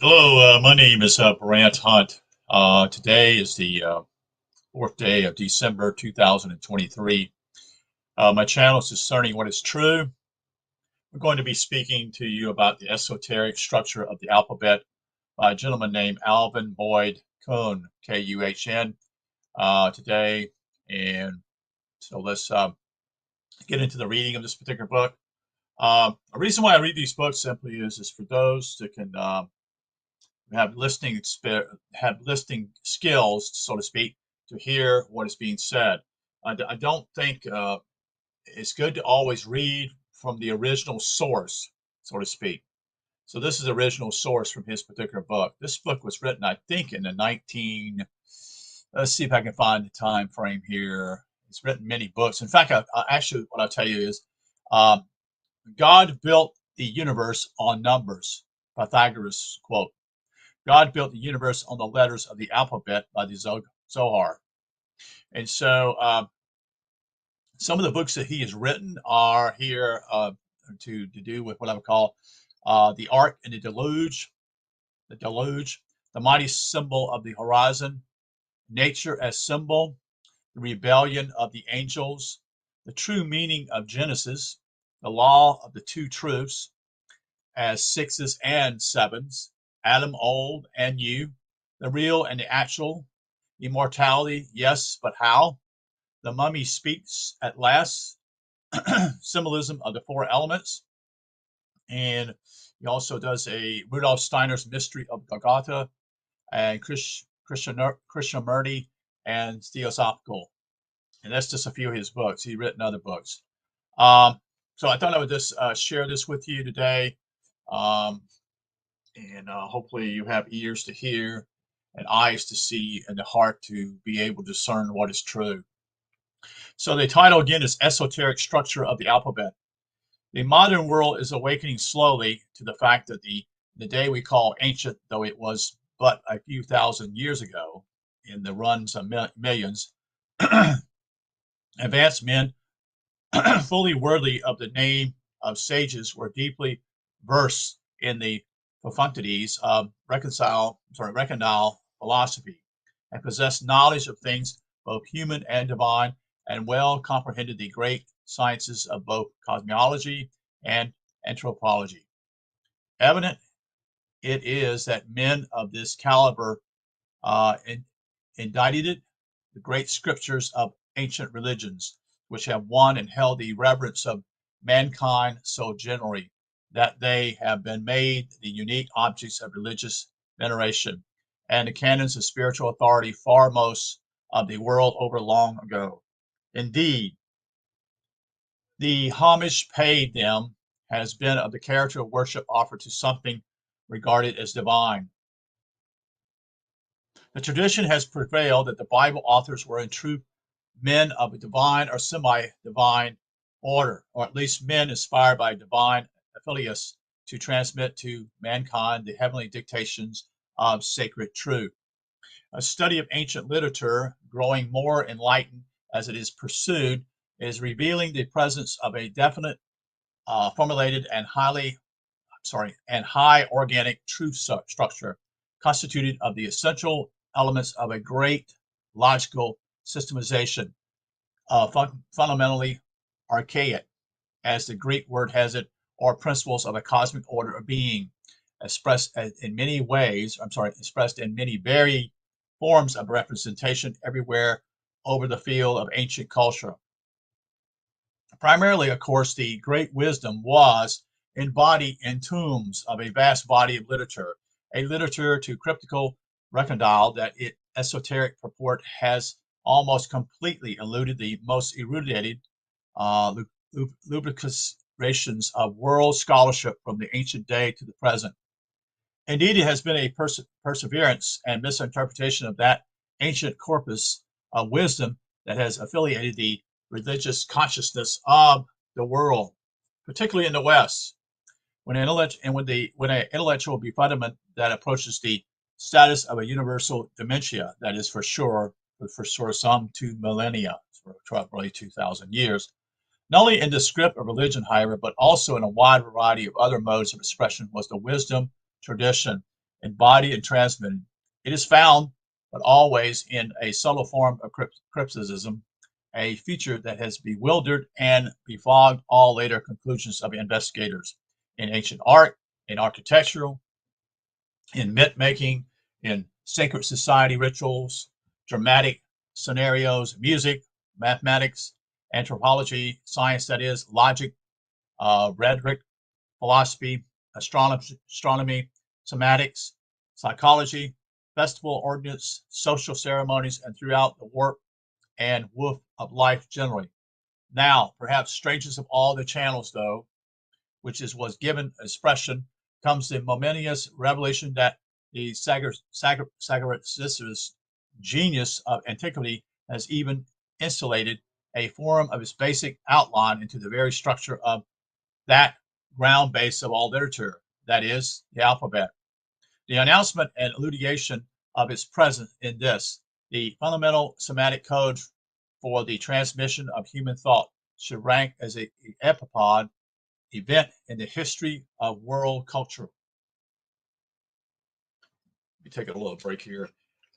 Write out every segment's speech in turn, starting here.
Hello, my name is Brant Hunt. Today is the fourth day of December 2023. My channel is Discerning What is True. We're going to be speaking to you about the esoteric structure of the alphabet by a gentleman named Alvin Boyd Kuhn, Kuhn, today. And so let's get into the reading of this particular book. A reason why I read these books simply is for those that can have listening skills, so to speak, to hear what is being said. I don't think it's good to always read from the original source, so to speak. So this is the original source from his particular book. This book was written, I think, in the 19. Let's see if I can find the time frame here. He's written many books. In fact, actually, what I'll tell you is, um, God built the universe on numbers. Pythagoras quote. God built the universe on the letters of the alphabet by the Zohar. And so some of the books that he has written are here to do with what I would call the Ark and the mighty symbol of the horizon, nature as symbol, the rebellion of the angels, the true meaning of Genesis, the law of the two truths as sixes and sevens, Adam old and new, the real and the actual, immortality, yes, but how? The mummy speaks at last, symbolism of the four elements. And he also does a Rudolf Steiner's Mystery of Golgotha and Krishnamurti and Theosophical. And that's just a few of his books. He's written other books. Um, so I thought I would just share this with you today. Um, and hopefully you have ears to hear and eyes to see and the heart to be able to discern what is true. So the title again is Esoteric Structure of the Alphabet. The modern world is awakening slowly to the fact that the day we call ancient, though it was but a few thousand years ago, in the runs of millions, advanced men fully worthy of the name of sages were deeply versed in the profundities of reconcile philosophy and possessed knowledge of things both human and divine, and well comprehended the great sciences of both cosmology and anthropology. Evident it is that men of this caliber indicted the great scriptures of ancient religions, which have won and held the reverence of mankind so generally that they have been made the unique objects of religious veneration and the canons of spiritual authority far most of the world over long ago. Indeed, the homage paid them has been of the character of worship offered to something regarded as divine. The tradition has prevailed that the Bible authors were in truth men of a divine or semi-divine order, or at least men inspired by divine affiliates to transmit to mankind the heavenly dictations of sacred truth. A study of ancient literature, growing more enlightened as it is pursued, is revealing the presence of a definite, formulated, and high organic truth structure, constituted of the essential elements of a great logical systemization, fundamentally archaic, as the Greek word has it, or principles of a cosmic order of being, expressed in many ways. Expressed in many varied forms of representation everywhere over the field of ancient culture. Primarily, of course, the great wisdom was embodied in tombs of a vast body of literature, a literature too cryptical, recondile that its esoteric purport has almost completely eluded the most erudited lucubrations of world scholarship from the ancient day to the present. Indeed, it has been a perseverance and misinterpretation of that ancient corpus of wisdom that has affiliated the religious consciousness of the world, particularly in the West. When an intellectual befuddlement that approaches the status of a universal dementia, that is for sure some 2 millennia, probably 2,000 years, not only in the script of religion, however, but also in a wide variety of other modes of expression, was the wisdom tradition embodied and transmitted. It is found, but always in a subtle form of crypticism, a feature that has bewildered and befogged all later conclusions of investigators in ancient art, in architectural, in myth making, in sacred society rituals, dramatic scenarios, music, mathematics, anthropology, science that is, logic, rhetoric, philosophy, astronomy, semantics, psychology, festival ordinance, social ceremonies, and throughout the warp and woof of life generally. Now, perhaps strangest of all the channels, though, which was given expression, comes the momentous revelation that the Sagaratsis's genius of antiquity has even installated a form of its basic outline into the very structure of that ground base of all literature, that is, the alphabet. The announcement and elucidation of its presence in this, the fundamental semantic code for the transmission of human thought, should rank as an epipod event in the history of world culture. Let me take a little break here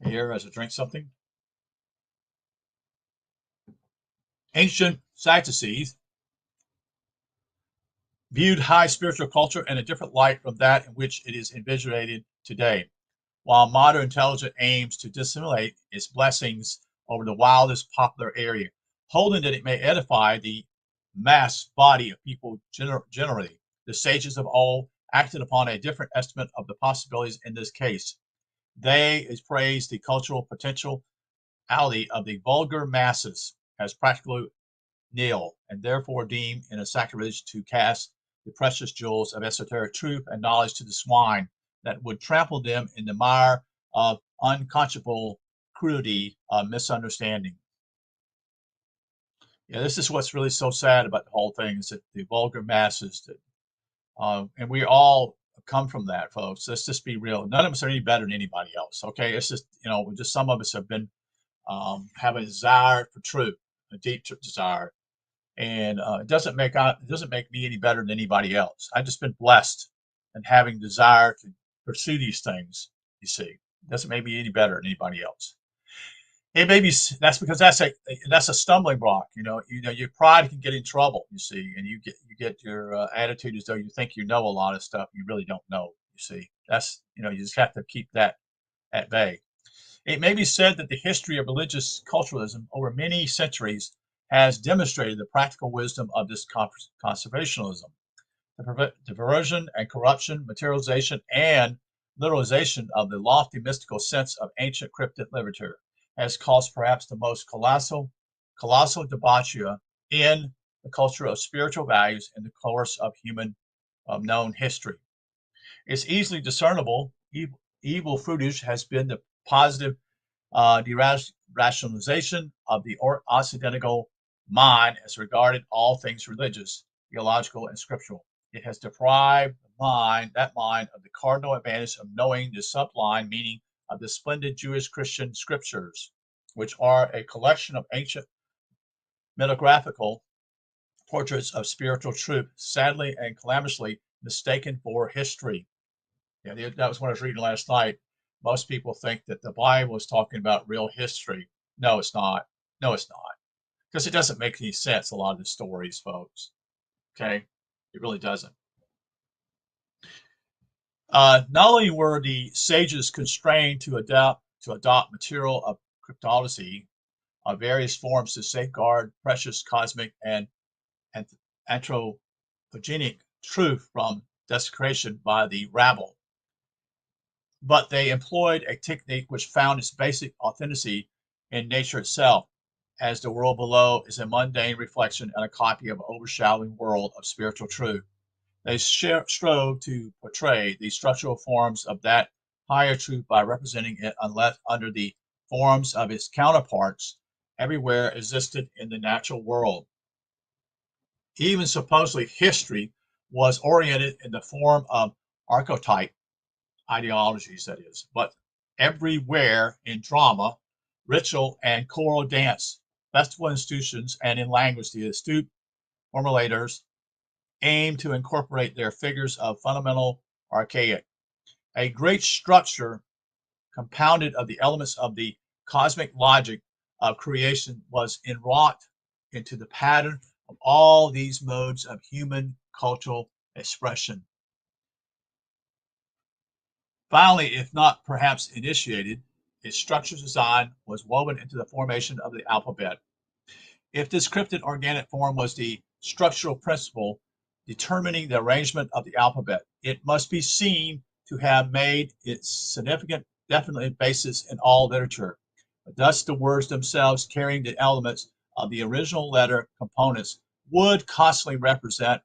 as I drink something. Ancient Sadducees viewed high spiritual culture in a different light from that in which it is envisioned today, while modern intelligence aims to disseminate its blessings over the wildest popular area, holding that it may edify the mass body of people generally. The sages of old acted upon a different estimate of the possibilities in this case. They praised the cultural potentiality of the vulgar masses as practically nil, and therefore deemed it a sacrilege to cast the precious jewels of esoteric truth and knowledge to the swine that would trample them in the mire of unconscionable crudity of misunderstanding. Yeah, this is what's really so sad about the whole thing, is that the vulgar masses, and we all come from that, folks. Let's just be real. None of us are any better than anybody else. Okay, it's just just some of us have been have a desire for truth, a deep desire, and it doesn't make me any better than anybody else. I've just been blessed and having desire to pursue these things. You see, it doesn't make me any better than anybody else. It may be that's because that's a stumbling block. Your pride can get in trouble. You see, and you get your attitude as though you think you know a lot of stuff you really don't know. You see, that's you just have to keep that at bay. It may be said that the history of religious culturalism over many centuries has demonstrated the practical wisdom of this conservationism. The perversion and corruption, materialization, and literalization of the lofty mystical sense of ancient cryptic literature has caused perhaps the most colossal debauchery in the culture of spiritual values in the course of human known history. It's easily discernible. Evil fruitage has been the positive derationalization of the Occidental mind as regarded all things religious, theological, and scriptural. It has deprived that mind of the cardinal advantage of knowing the sublime meaning of the splendid Jewish Christian scriptures, which are a collection of ancient mythographical portraits of spiritual truth, sadly and calamitously mistaken for history. Yeah, that was what I was reading last night. Most people think that the Bible is talking about real history. No, it's not. No, it's not. Because it doesn't make any sense, a lot of the stories, folks. Okay? It really doesn't. Not only were the sages constrained to adopt material of cryptology of various forms to safeguard precious cosmic and anthropogenic truth from desecration by the rabble, but they employed a technique which found its basic authenticity in nature itself, as the world below is a mundane reflection and a copy of an overshadowing world of spiritual truth. They strove to portray the structural forms of that higher truth by representing it unless under the forms of its counterparts everywhere existed in the natural world. Even supposedly history was oriented in the form of archetype ideologies, that is, but everywhere in drama, ritual, and choral dance, festival institutions, and in language, the astute formulators aim to incorporate their figures of fundamental archaic A great structure compounded of the elements of the cosmic logic of creation was enwrought into the pattern of all these modes of human cultural expression. Finally, if not perhaps initiated, its structural design was woven into the formation of the alphabet. If this cryptic organic form was the structural principle determining the arrangement of the alphabet, it must be seen to have made its significant definite basis in all literature. Thus, the words themselves carrying the elements of the original letter components would constantly represent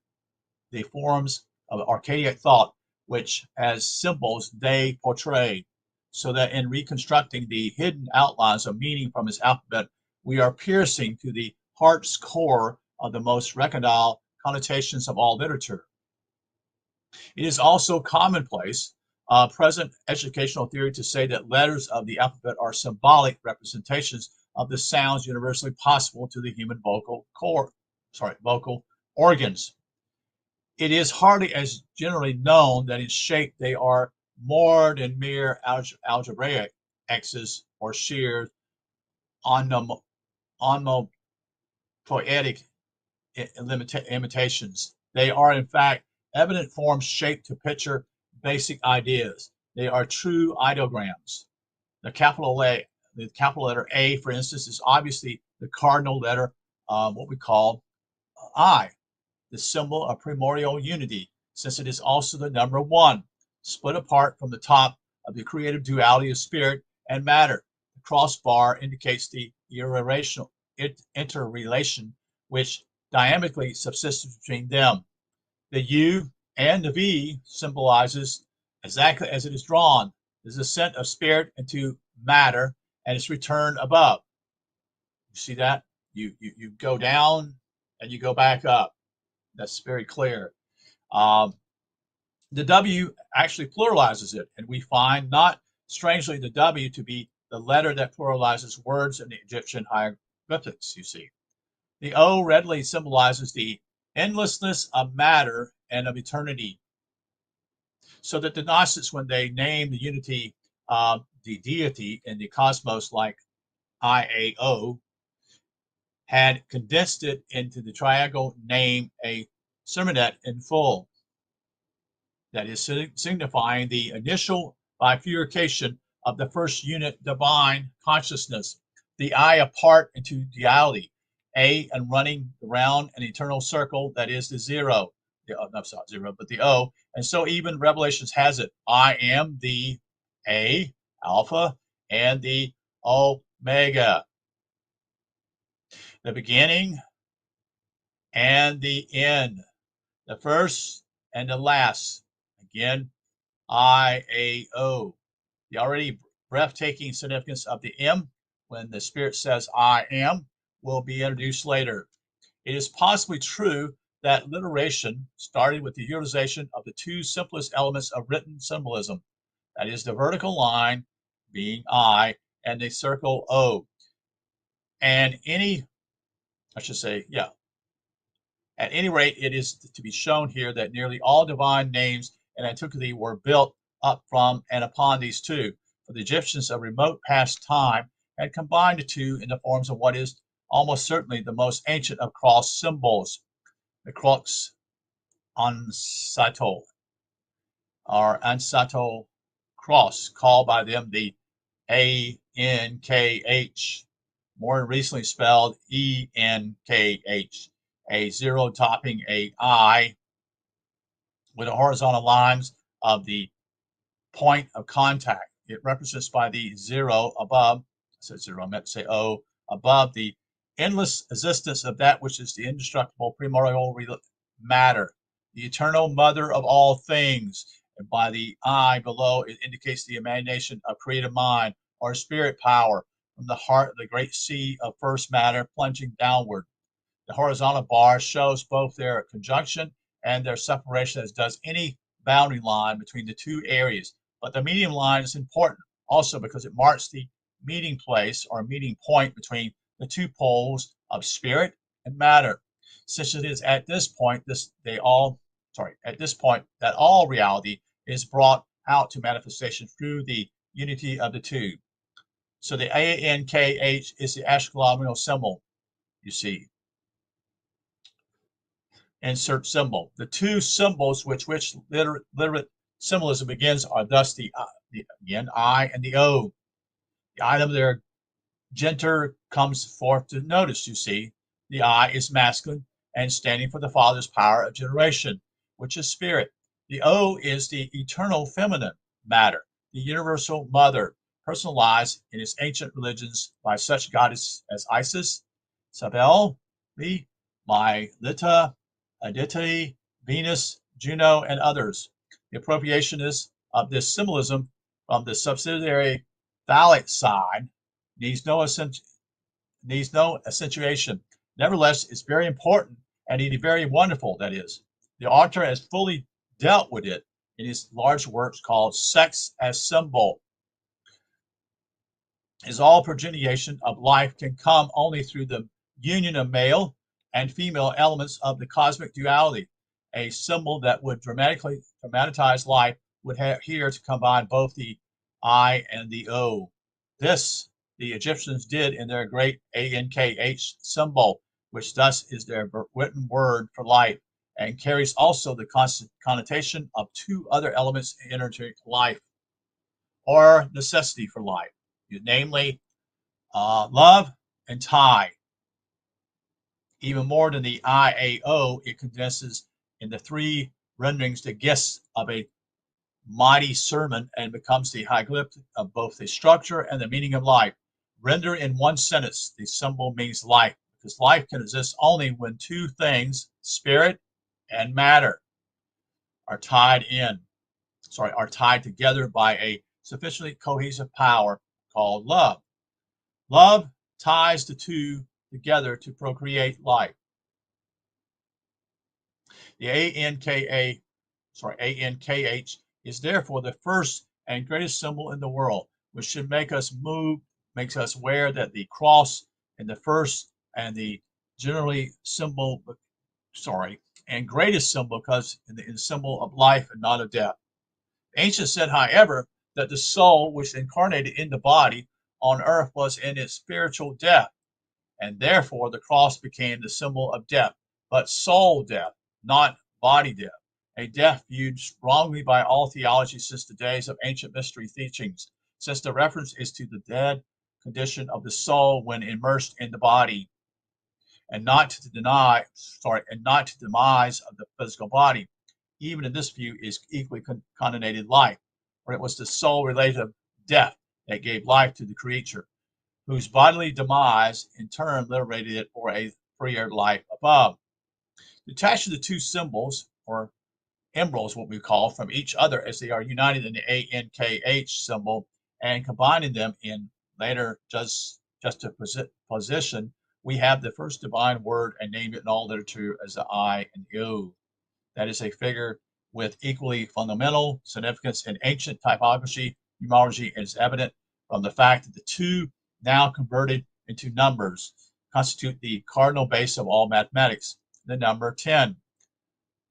the forms of archaic thought, which as symbols they portray, so that in reconstructing the hidden outlines of meaning from his alphabet, we are piercing to the heart's core of the most recondite connotations of all literature. It is also commonplace, present educational theory to say that letters of the alphabet are symbolic representations of the sounds universally possible to the human vocal organs. It is hardly as generally known that in shape they are more than mere algebraic X's or sheer onomatopoetic imitations. They are, in fact, evident forms shaped to picture basic ideas. They are true ideograms. The capital letter A, for instance, is obviously the cardinal letter, what we call I, the symbol of primordial unity, since it is also the number one, split apart from the top of the creative duality of spirit and matter. The crossbar indicates the interrelation which diametrically subsists between them. The U and the V symbolizes, exactly as it is drawn, the descent of spirit into matter and its return above. You see that? You go down and you go back up. That's very clear. The W actually pluralizes it, and we find, not strangely, the W to be the letter that pluralizes words in the Egyptian hieroglyphics, you see. The O readily symbolizes the endlessness of matter and of eternity. So that the Gnostics, when they named the unity of the deity in the cosmos like IAO, had condensed it into the triangle name a sermonet in full. That is signifying the initial bifurcation of the first unit divine consciousness, the I apart into duality, A and running around an eternal circle that is the zero, not zero, but the O. And so even Revelations has it. I am the A, Alpha, and the Omega, the beginning and the end, the first and the last. Again, IAO. The already breathtaking significance of the M when the Spirit says I am will be introduced later. It is possibly true that literation started with the utilization of the two simplest elements of written symbolism, that is the vertical line being I and the circle O. And at any rate, it is to be shown here that nearly all divine names in antiquity were built up from and upon these two. For the Egyptians of remote past time had combined the two in the forms of what is almost certainly the most ancient of cross symbols, the crux ansatol, or ansato cross, called by them the ANKH, more recently spelled ENKH. A zero topping a I with the horizontal lines of the point of contact. It represents by the zero above, I said zero, I meant to say O, above the endless existence of that which is the indestructible primordial matter, the eternal mother of all things. And by the I below, it indicates the emanation of creative mind or spirit power from the heart of the great sea of first matter plunging downward. The horizontal bar shows both their conjunction and their separation, as does any boundary line between the two areas. But the medium line is important also because it marks the meeting place or meeting point between the two poles of spirit and matter. Since it is at this point that all reality is brought out to manifestation through the unity of the two. So the ANKH is the astrological symbol, you see. Insert symbol. The two symbols which literate symbolism begins are thus the again, I and the O. The item there, genter, comes forth to notice, you see. The I is masculine and standing for the Father's power of generation, which is spirit. The O is the eternal feminine matter, the universal mother, personalized in its ancient religions by such goddesses as Isis, Sabel, Mylitta, Aditi, Venus, Juno, and others. The appropriation of this symbolism from the subsidiary phallic side needs no accentuation. Nevertheless, it's very important and indeed very wonderful, that is. The author has fully dealt with it in his large works called Sex as Symbol. As all progeniation of life can come only through the union of male and female elements of the cosmic duality, a symbol that would dramatize life would have here to combine both the I and the O. This the Egyptians did in their great Ankh symbol, which thus is their written word for life, and carries also the connotation of two other elements in energetic life, or necessity for life, namely love and tie. Even more than the IAO, it condenses in the three renderings the gifts of a mighty sermon and becomes the hieroglyph of both the structure and the meaning of life. Render in one sentence, the symbol means life, because life can exist only when two things, spirit and matter, are tied together by a sufficiently cohesive power called love. Love ties the two together to procreate life. The ANKH is therefore the first and greatest symbol in the world, which should make us makes us aware that the cross in the first and the and greatest symbol because in the symbol of life and not of death. Ancients said, however, that the soul which incarnated in the body on earth was in its spiritual death, and therefore the cross became the symbol of death, but soul death, not body death, a death viewed wrongly by all theology since the days of ancient mystery teachings, since the reference is to the dead condition of the soul when immersed in the body, and not to the demise of the physical body. Even in this view is equally connotated life, for it was the soul-related death that gave life to the creature, whose bodily demise in turn liberated it for a freer life above. Detaching the two symbols, or emblems, what we call, from each other as they are united in the ANKH symbol, and combining them in later juxtaposition, we have the first divine word and name it in all literature as the I and the O. That is a figure with equally fundamental significance in ancient typography, numerology, and is evident from the fact that the two, now converted into numbers, constitute the cardinal base of all mathematics, the number 10.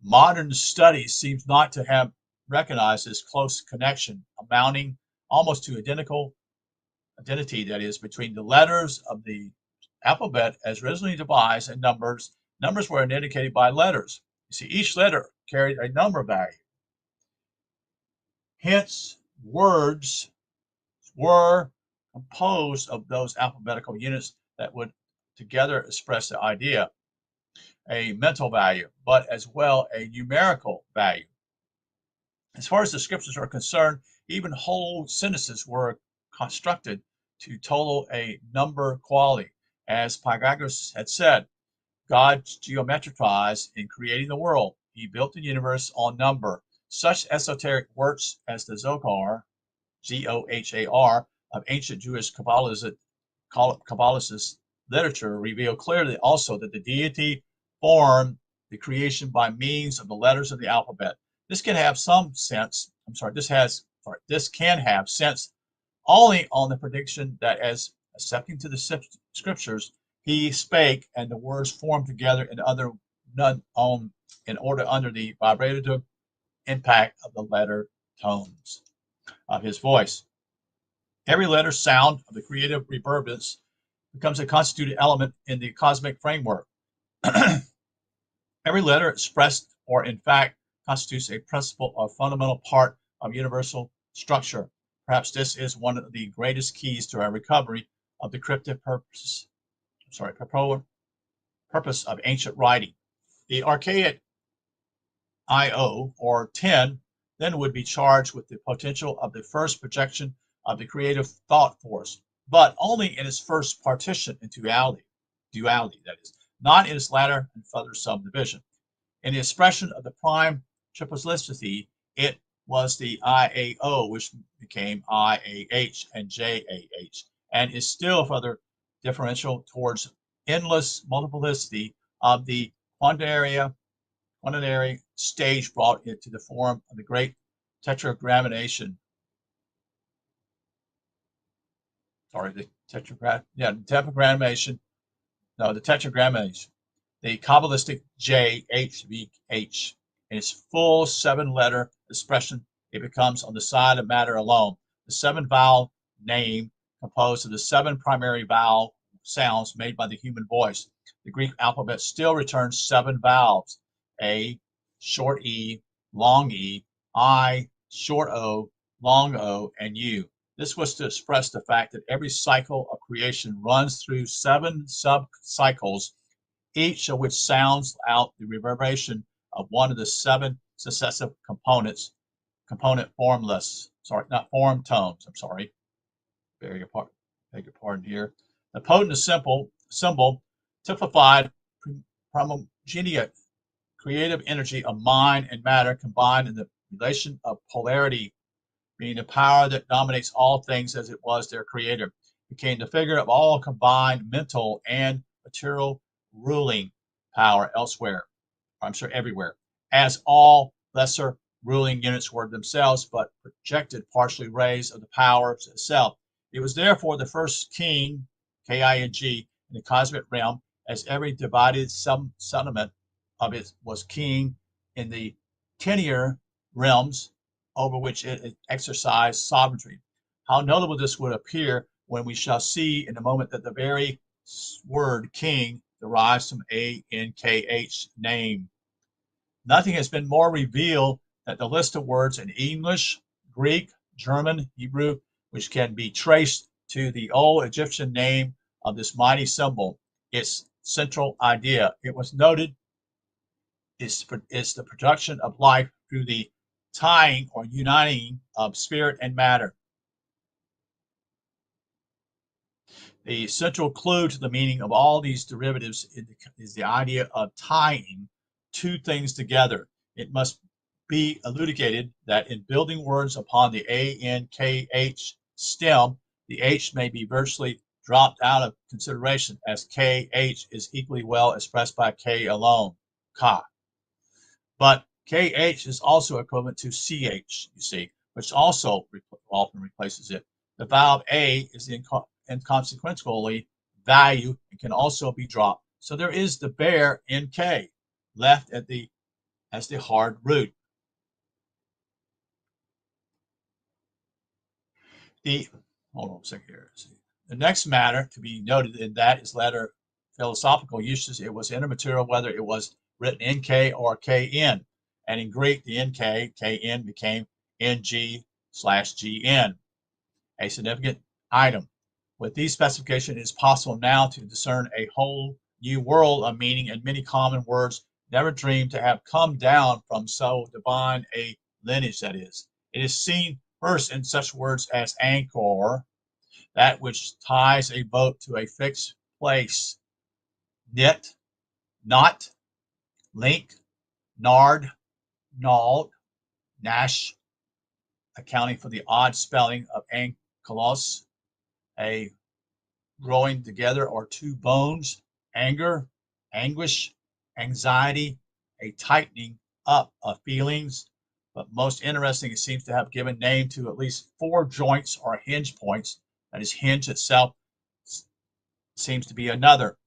Modern studies seems not to have recognized this close connection, amounting almost to identity, that is, between the letters of the alphabet as originally devised and numbers. Numbers were indicated by letters. You see, each letter carried a number value. Hence, words were composed of those alphabetical units that would together express the idea, a mental value, but as well a numerical value. As far as the scriptures are concerned, even whole sentences were constructed to total a number quality. As Pythagoras had said, God geometricized in creating the world. He built the universe on number. Such esoteric works as the Zohar, Zohar, of ancient Jewish Kabbalist literature reveal clearly also that the deity formed the creation by means of the letters of the alphabet. This can have some sense. This can have sense only on the prediction that as accepting to the scriptures, he spake, and the words formed together in order under the vibrative impact of the letter tones of his voice. Every letter sound of the creative reverberance becomes a constituted element in the cosmic framework. Every letter expressed or in fact constitutes a principle or fundamental part of universal structure. Perhaps this is one of the greatest keys to our recovery of the cryptic purpose of ancient writing. The archaic I/O, or 10, then would be charged with the potential of the first projection of the creative thought force, but only in its first partition into duality, that is, not in its latter and further subdivision. In the expression of the prime triplicity, it was the IAO which became IAH and JAH, and is still further differential towards endless multiplicity of the quaternary stage brought it to the form of the great tetragrammaton. The tetragrammaton. The Kabbalistic JHVH. In its full 7-letter expression, it becomes on the side of matter alone. The 7-vowel name composed of the 7 primary vowel sounds made by the human voice. The Greek alphabet still returns 7 vowels: A, short E, long E, I, short O, long O, and U. This was to express the fact that every cycle of creation runs through 7 sub-cycles, each of which sounds out the reverberation of one of the 7 successive component form tones. Beg your pardon here. The potent symbol typified homogeneous creative energy of mind and matter combined in the relation of polarity, being the power that dominates all things as it was their creator, became the figure of all combined mental and material ruling power everywhere, as all lesser ruling units were themselves but projected partially rays of the power itself. It was therefore the first king, K-I-N-G, in the cosmic realm, as every divided sentiment of it was king in the 10-year realms over which it exercised sovereignty. How notable this would appear when we shall see in a moment that the very word king derives from A-N-K-H, name. Nothing has been more revealed than the list of words in English, Greek, German, Hebrew, which can be traced to the old Egyptian name of this mighty symbol, its central idea. It was noted is the production of life through the tying or uniting of spirit and matter. The central clue to the meaning of all these derivatives is the idea of tying two things together. It must be elucidated that in building words upon the A-N-K-H stem, the H may be virtually dropped out of consideration, as K-H is equally well expressed by K alone, Ka. But KH is also equivalent to CH, you see, which also often replaces it. The vowel A is inconsequentially value and can also be dropped. So there is the bare NK left as the hard root. Hold on a second here. The next matter to be noted in that is letter philosophical uses. It was intermaterial whether it was written NK or KN. And in Greek, the NK, KN became NG/GN, a significant item. With these specifications, it is possible now to discern a whole new world of meaning and many common words never dreamed to have come down from so divine a lineage, that is. It is seen first in such words as anchor, that which ties a boat to a fixed place, knit, knot, link, nard, gnawed, Nash, accounting for the odd spelling of ankylos, a growing together or two bones, anger, anguish, anxiety, a tightening up of feelings. But most interesting, it seems to have given name to at least 4 joints or hinge points. That is, hinge itself seems to be another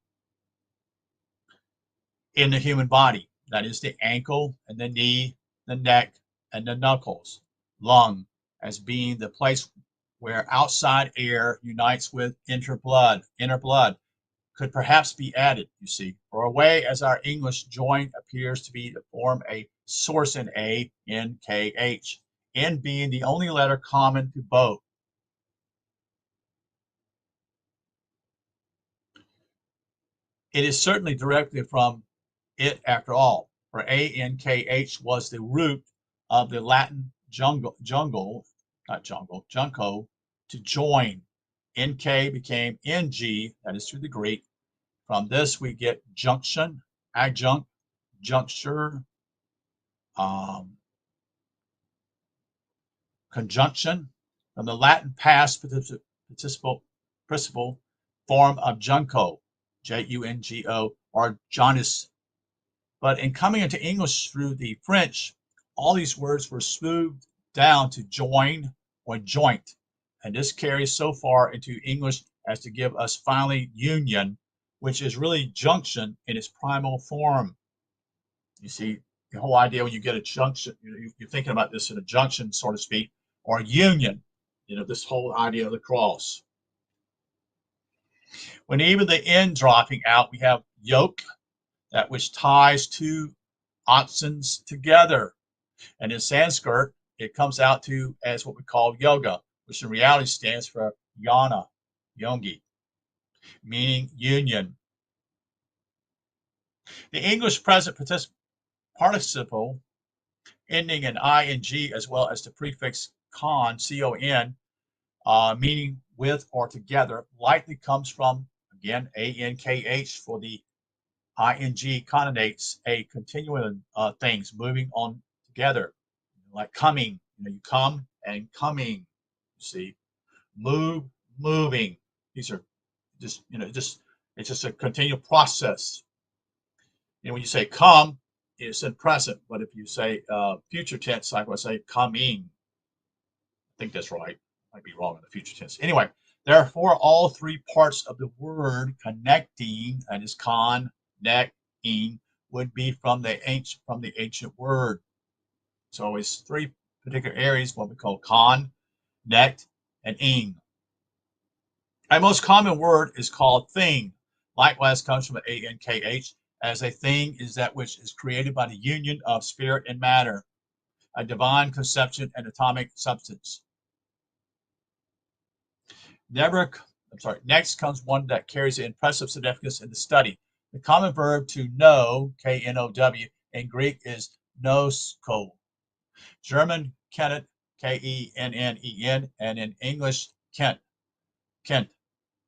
in the human body. That is the ankle and the knee, the neck, and the knuckles. lung, as being the place where outside air unites with inner blood could perhaps be added, you see, or a way as our English joint appears to be to form a source in A, N, K, H, N being the only letter common to both. It is certainly directed from it after all, for A-N-K-H was the root of the Latin junco, to join. N-K became N-G, that is through the Greek. From this we get junction, adjunct, juncture, conjunction, from the Latin past participle form of junco, J-U-N-G-O, or jaundice. But in coming into English through the French, all these words were smoothed down to join or joint, and this carries so far into English as to give us finally union, which is really junction in its primal form. You see, the whole idea when you get a junction, you're thinking about this in a junction, so to speak, or union, this whole idea of the cross. When even the N dropping out, we have yoke, that which ties two oxens together. And in Sanskrit, it comes out to as what we call yoga, which in reality stands for yana, yongi, meaning union. The English present participle ending in ing as well as the prefix con, C-O-N, meaning with or together, likely comes from, again, A-N-K-H for the ing connotates a continuum of things moving on together, like coming. You come and coming. You see, moving. These are just it's just a continual process. When you say come, it's in present, but if you say future tense, like I would say coming. I think that's right. Might be wrong in the future tense. Anyway, therefore, all three parts of the word connecting, that is connecting, would be from the ancient word. So it's three particular areas, what we call con, nect, and ing. A most common word is called thing. Likewise comes from A-N-K-H, as a thing is that which is created by the union of spirit and matter, a divine conception and atomic substance. Next comes one that carries impressive significance in the study. The common verb to know, K-N-O-W, in Greek is nosko. German kennet, K-E-N-N-E-N, and in English kent.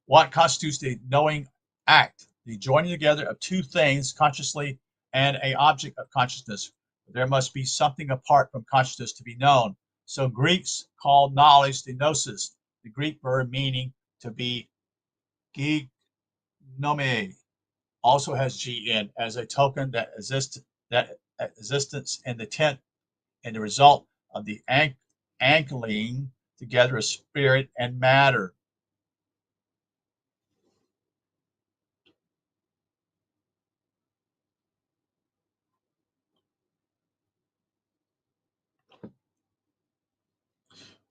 What constitutes the knowing act? The joining together of two things consciously and an object of consciousness. There must be something apart from consciousness to be known. So Greeks call knowledge the gnosis, the Greek verb meaning to be gignome, also has gn as a token that existence in the tent and the result of the anchoring together of spirit and matter.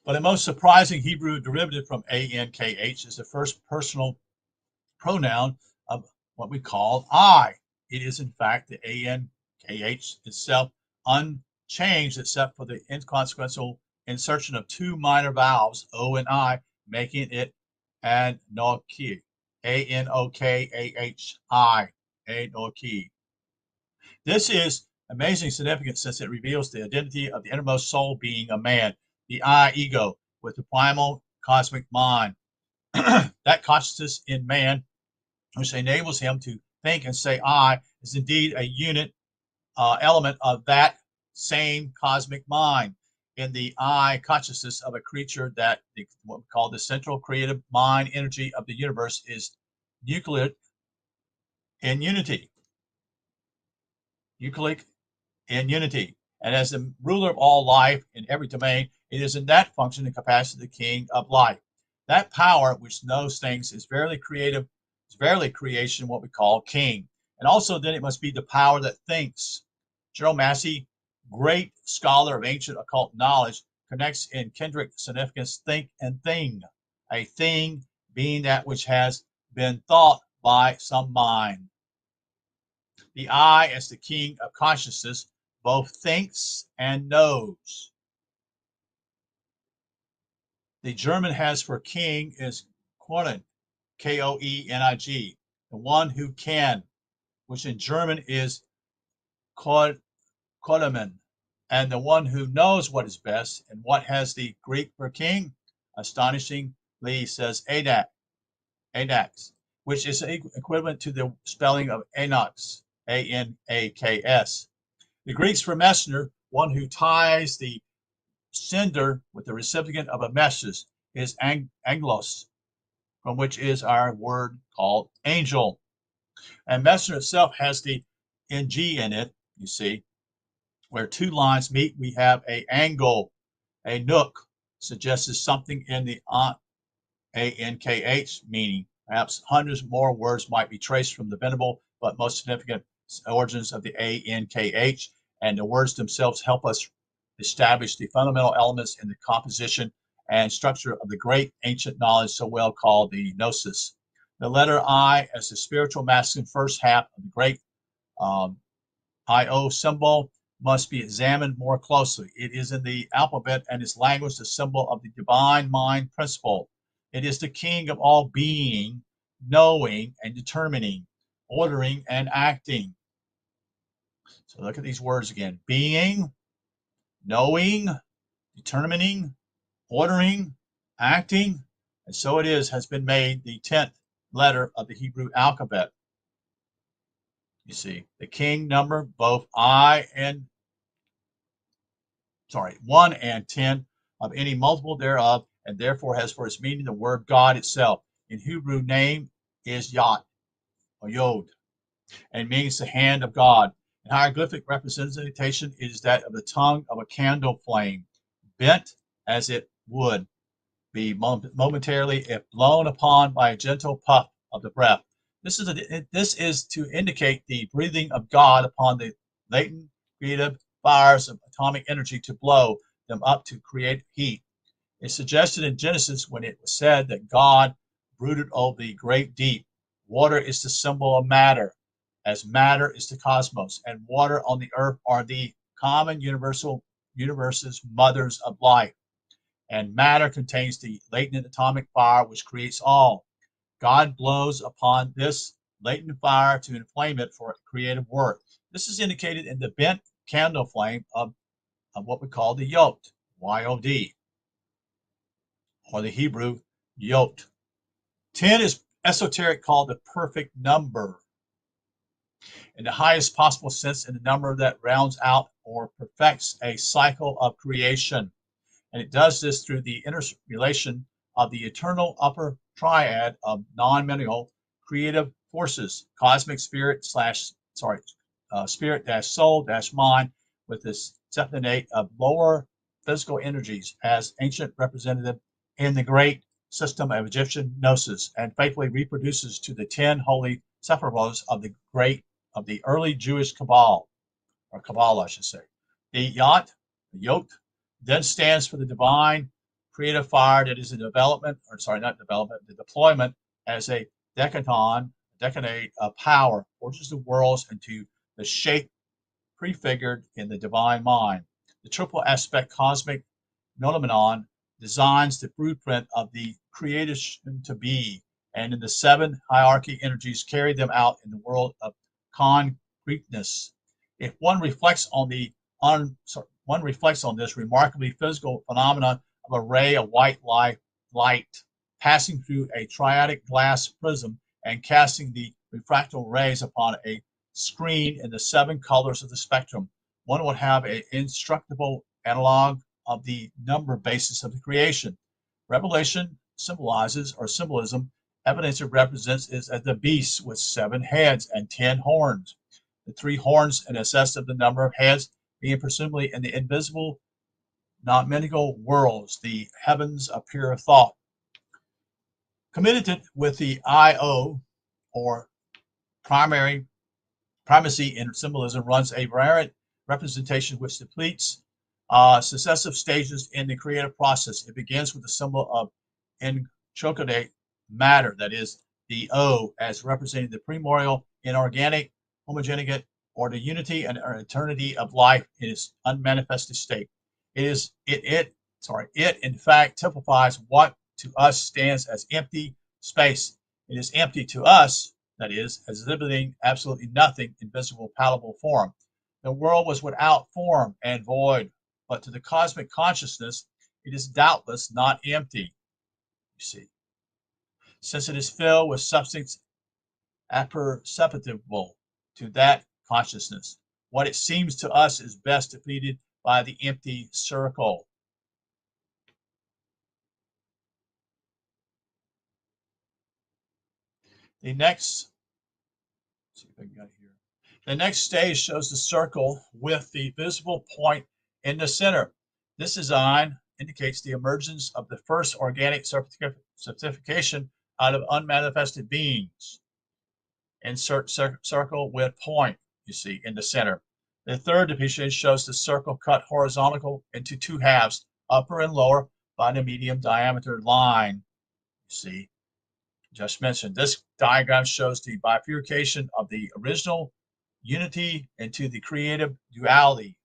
But a most surprising Hebrew derivative from A-N-K-H is the first personal pronoun of what we call I. It is, in fact, the A-N-K-H itself, unchanged except for the inconsequential insertion of two minor vowels, O and I, making it Anoki, A-N-O-K-A-H-I, Anoki. This is amazing significance since it reveals the identity of the innermost soul being a man, the I ego, with the primal cosmic mind. That consciousness in man, which enables him to think and say I, is indeed a unit element of that same cosmic mind. In the I consciousness of a creature, that what we call the central creative mind energy of the universe is nucleic in unity. And as the ruler of all life in every domain, it is in that function and capacity the king of life. That power which knows things is verily creative, is verily creation, what we call king. And also then it must be the power that thinks. Gerald Massey, great scholar of ancient occult knowledge, connects in kindred significance think and thing. A thing being that which has been thought by some mind. The I, as the king of consciousness, both thinks and knows. The German has for king is Koenig, Koenig, the one who can, which in German is Kodaman, and the one who knows what is best. And what has the Greek for king? Astonishingly says Anax, which is equivalent to the spelling of Anax, Anaks. The Greeks for messenger, one who ties the sender with the recipient of a message, is anglos, from which is our word called angel. And messenger itself has the ng in it, you see. Where two lines meet, we have a angle, a nook, suggests something in the ANKH meaning. Perhaps hundreds more words might be traced from the venerable but most significant origins of the ANKH, and the words themselves help us establish the fundamental elements in the composition and structure of the great ancient knowledge so well called the Gnosis. The letter I as the spiritual masculine first half of the great IO symbol must be examined more closely. It is in the alphabet and its language the symbol of the divine mind principle. It is the king of all being, knowing and determining, ordering and acting. So look at these words again. Being, knowing, determining, ordering, acting, and so it is has been made the 10th letter of the Hebrew alphabet. You see, the king number, both 1 and 10 of any multiple thereof, and therefore has for its meaning the word God itself. In Hebrew, name is Yod, or Yod, and means the hand of God. An hieroglyphic representation is that of the tongue of a candle flame, bent as it would be momentarily if blown upon by a gentle puff of the breath. This is to indicate the breathing of God upon the latent creative fires of atomic energy to blow them up to create heat. It's suggested in Genesis when it was said that God brooded over the great deep. Water is the symbol of matter, as matter is the cosmos, and water on the earth are the common universe's mothers of life. And matter contains the latent atomic fire which creates all. God blows upon this latent fire to inflame it for creative work. This is indicated in the bent candle flame of what we call the Yod, Y-O-D, or the Hebrew Yod. 10 is esoteric called the perfect number, in the highest possible sense, in the number that rounds out or perfects a cycle of creation. And it does this through the interrelation of the eternal upper triad of non-mental creative forces, cosmic spirit spirit-soul-mind, with this septonate of lower physical energies as ancient representative in the great system of Egyptian gnosis, and faithfully reproduces to the 10 holy sepulchres of the early Jewish Kabbalah, I should say. The Yod, then stands for the divine creative fire that is the deployment as a decade of power, forges the worlds into the shape prefigured in the divine mind. The triple aspect cosmic nomenon designs the blueprint of the creation to be, and in the 7 hierarchy energies carry them out in the world of concreteness. If one reflects on this remarkably physical phenomenon of a ray of white light passing through a triadic glass prism and casting the refractal rays upon a screen in the 7 colors of the spectrum, one would have an indestructible analog of the number basis of the creation. Revelation symbolizes, or symbolism, evidence it represents is as the beast with 7 heads and 10 horns. The 3 horns in excess of the number of heads being presumably in the invisible, non-mental worlds, the heavens of pure thought. Committed with the IO, or primacy in symbolism, runs a variant representation which depletes successive stages in the creative process. It begins with the symbol of intricate matter, that is, the O, as representing the primordial, inorganic, homogeneous, or the unity and eternity of life in its unmanifested state. It in fact typifies what to us stands as empty space. It is empty to us, that is, as exhibiting absolutely nothing in visible, palatable form. The world was without form and void, but to the cosmic consciousness, it is doubtless not empty, you see, since it is filled with substance apperceptible to that consciousness. What it seems to us is best depicted by the empty circle. The next, let's see if I got it here. The next stage shows the circle with the visible point in the center. This design indicates the emergence of the first organic certification out of unmanifested beings. Insert circle with point, you see, in the center. The third depiction shows the circle cut horizontal into two halves, upper and lower, by the medium diameter line, you see. Just mentioned, this diagram shows the bifurcation of the original unity into the creative duality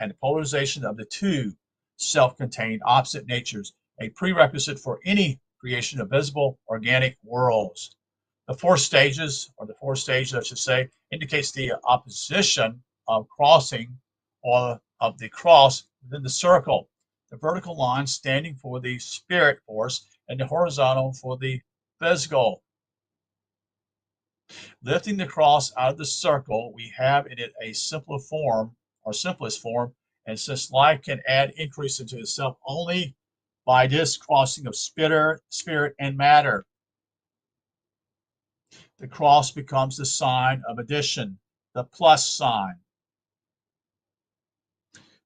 and the polarization of the two self-contained opposite natures, a prerequisite for any creation of visible organic worlds. The four stages, or the four stages, I should say, indicates the opposition of crossing or of the cross within the circle. The vertical line standing for the spirit force and the horizontal for the physical. Lifting the cross out of the circle, we have in it a simpler form, or simplest form, and since life can add increase into itself only by this crossing of spirit and matter, the cross becomes the sign of addition, the plus sign.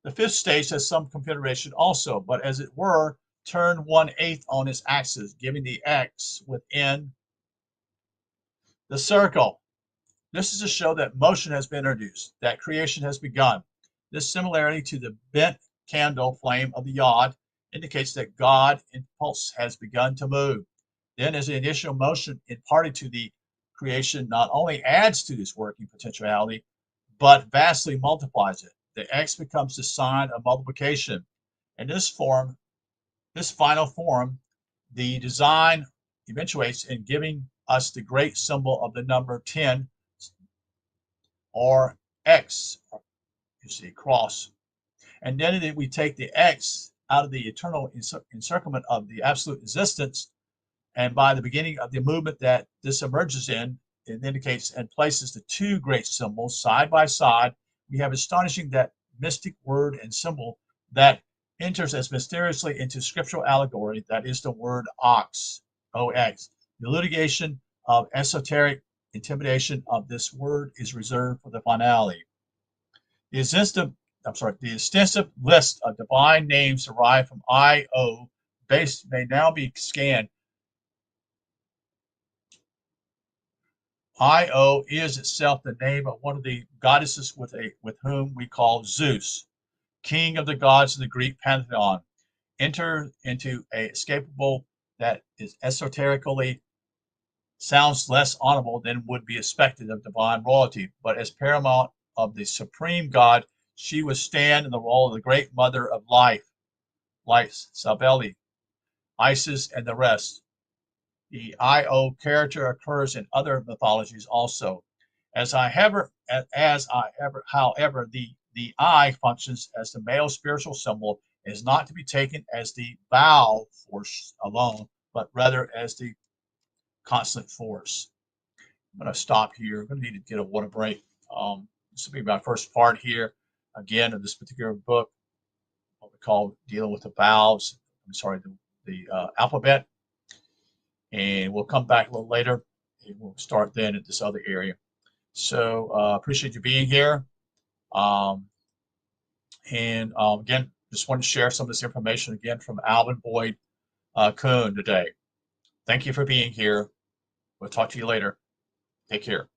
The fifth stage has some configuration also, but as it were, turned 1/8 on its axis, giving the X within the circle. This is to show that motion has been introduced, that creation has begun. This similarity to the bent candle flame of the yod indicates that God impulse has begun to move. Then, as the initial motion imparted to the creation not only adds to this working potentiality, but vastly multiplies it. The X becomes the sign of multiplication. In this form, this final form, the design eventuates in giving us the great symbol of the number 10, or X, you see, cross. And then we take the X out of the eternal encirclement of the absolute existence, and by the beginning of the movement that this emerges in, it indicates and places the two great symbols side by side. We have astonishing that mystic word and symbol that enters as mysteriously into scriptural allegory, that is the word ox, O-X. The litigation of esoteric intimidation of this word is reserved for the finale. The extensive list of divine names derived from I-O base may now be scanned. Io is itself the name of one of the goddesses with whom we call Zeus, king of the gods of the Greek pantheon. Enter into a escapable that is esoterically sounds less honorable than would be expected of divine royalty, but as paramount of the supreme God, she would stand in the role of the great mother of life, like Sabeli, Isis, and the rest. The Io character occurs in other mythologies also. However, the I functions as the male spiritual symbol is not to be taken as the bow force alone, but rather as the constant force. I'm going to stop here. I'm going to need to get a water break. This will be my first part here, again, of this particular book, what we call dealing with the vowels. The alphabet. And we'll come back a little later and we'll start then at this other area. So appreciate you being here. Again, just want to share some of this information again from Alvin Boyd Kuhn today. Thank you for being here. We'll talk to you later. Take care.